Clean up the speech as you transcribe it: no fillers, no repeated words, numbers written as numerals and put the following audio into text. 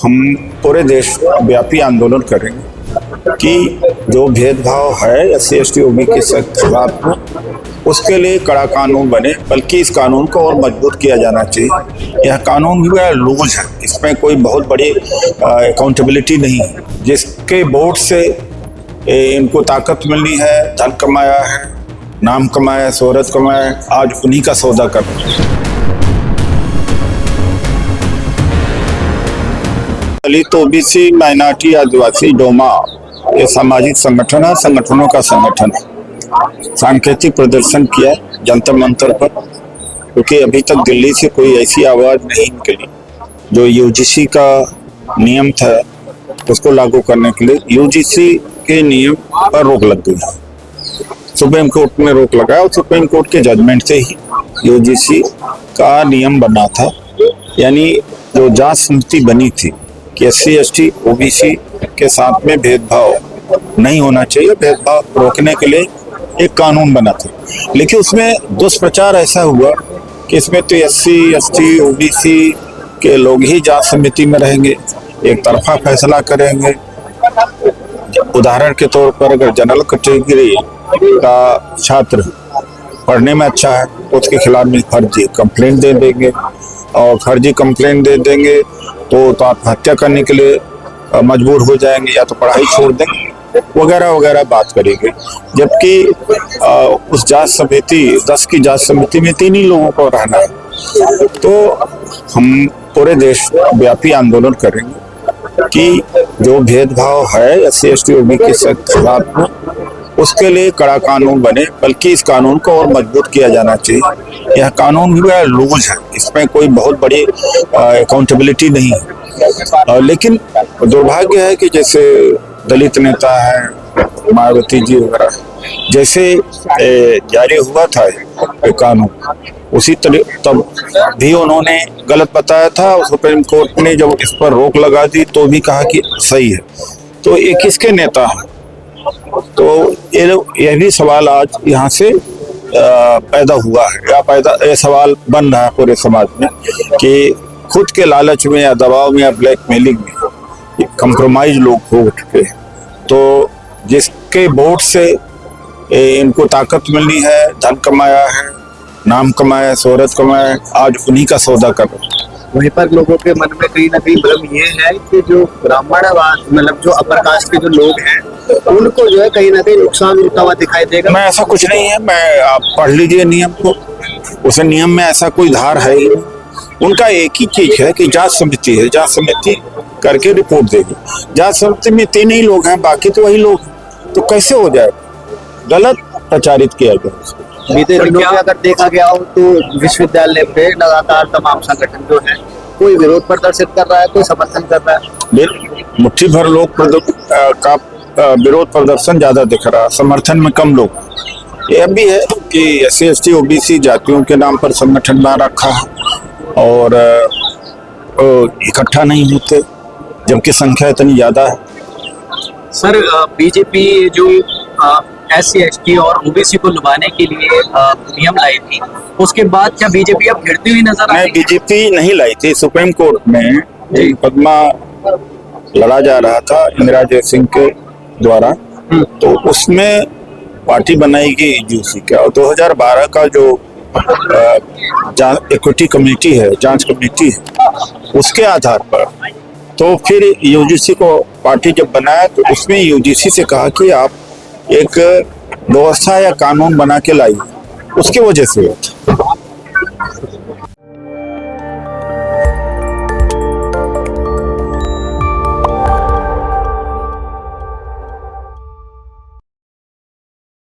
हम पूरे देश व्यापी आंदोलन करेंगे कि जो भेदभाव है SC/ST OBC के साथ में, उसके लिए कड़ा कानून बने, बल्कि इस कानून को और मजबूत किया जाना चाहिए। यह कानून भी बड़ा लूज है, इसमें कोई बहुत बड़ी अकाउंटेबिलिटी नहीं है। जिसके वोट से इनको ताकत मिलनी है, धन कमाया है, नाम कमाया, शोहरत कमाया है, आज उन्हीं का सौदा कर रहे हैं। दलित, OBC, माइनॉरिटी, आदिवासी, डोमा, ये सामाजिक संगठन है, संगठनों का संगठन है। सांकेतिक प्रदर्शन किया जंतर मंतर पर, क्योंकि अभी तक दिल्ली से कोई ऐसी आवाज नहीं निकली। जो UGC का नियम था उसको लागू करने के लिए UGC के नियम पर रोक लग गई। सुप्रीम कोर्ट ने रोक लगाया और सुप्रीम कोर्ट के जजमेंट से ही UGC का नियम बना था। यानी जो जांच समिति बनी थी कि SC/ST OBC के साथ में भेदभाव नहीं होना चाहिए, भेदभाव रोकने के लिए एक कानून बना था। लेकिन उसमें दुष्प्रचार ऐसा हुआ कि इसमें तो SC/ST OBC के लोग ही जांच समिति में रहेंगे, एक तरफा फैसला करेंगे। उदाहरण के तौर पर अगर जनरल कैटेगरी का छात्र पढ़ने में अच्छा है तो उसके खिलाफ में फर्जी कंप्लेंट दे देंगे, और फर्जी कंप्लेंट दे देंगे तो आत्महत्या करने के लिए मजबूर हो जाएंगे, या तो पढ़ाई छोड़ देंगे, वगैरह वगैरह बात करेंगे। जबकि उस जांच समिति 10 की जांच समिति में 3 ही लोगों को रहना है। तो हम पूरे देश व्यापी आंदोलन करेंगे कि जो भेदभाव है SC/ST OBC के साथ में, उसके लिए कड़ा कानून बने, बल्कि इस कानून को और मजबूत किया जाना चाहिए। यह कानून भी बड़ा लूज है, इसमें कोई बहुत बड़ी अकाउंटेबिलिटी नहीं है। लेकिन दुर्भाग्य है कि जैसे दलित नेता है मायावती जी वगैरह, जैसे जारी हुआ था ये कानून, उसी तरह तब भी उन्होंने गलत बताया था। सुप्रीम कोर्ट ने जब इस पर रोक लगा दी तो भी कहा कि सही है। तो ये किसके नेता है? तो यह भी सवाल आज यहाँ से पैदा हुआ है, या ये सवाल बन रहा है पूरे समाज में कि खुद के लालच में या दबाव में या ब्लैकमेलिंग में कंप्रोमाइज लोग हो चुके हैं। तो जिसके वोट से इनको ताकत मिलनी है, धन कमाया है, नाम कमाया, शोहरत कमाया, आज उन्हीं का सौदा कर रहे हैं। वहीं पर लोगों के मन में कहीं ना कहीं भ्रम ये है कि जो ब्राह्मणवाद मतलब जो अपर कास्ट के जो लोग हैं उनको जो है कहीं ना कहीं नुकसान होता हुआ दिखाई देगा। मैं ऐसा कुछ नहीं है, आप पढ़ लीजिए नियम को, उस नियम में ऐसा कोई धार है ही नहीं। उनका एक ही चीज है कि जांच समिति है, जांच समिति करके रिपोर्ट देगी। जांच समिति में 3 ही लोग हैं, बाकी तो वही लोग, तो कैसे हो जाए? गलत प्रचारित किया गया। बीते दिनों में अगर देखा गया हो तो विश्वविद्यालय पे लगातार तमाम संगठन जो है कोई विरोध प्रदर्शित कर रहा है, कोई समर्थन कर रहा है। मुट्ठी भर लोग का विरोध प्रदर्शन ज्यादा दिख रहा है, समर्थन में कम लोग। यह भी है कि SC/ST OBC जातियों के नाम पर संगठन बना रखा है और इकट्ठा नहीं होते, जबकि संख्या इतनी ज्यादा है। सर, बीजेपी जो SC/ST और OBC को लुभाने के लिए नियम लाई थी, उसके बाद क्या बीजेपी अब गिरती हुई नजर आई? बीजेपी नहीं लाई थी। सुप्रीम कोर्ट में एक मुकदमा लड़ा जा रहा था इंदिरा जयसिंह के द्वारा, तो उसमें पार्टी बनाई गई UGC का, और 2012 का जो इक्विटी कमेटी है, जांच कमेटी है, उसके आधार पर तो फिर UGC को पार्टी जब बनाया तो उसमें UGC से कहा कि आप एक व्यवस्था या कानून बना के लाइए, उसकी वजह से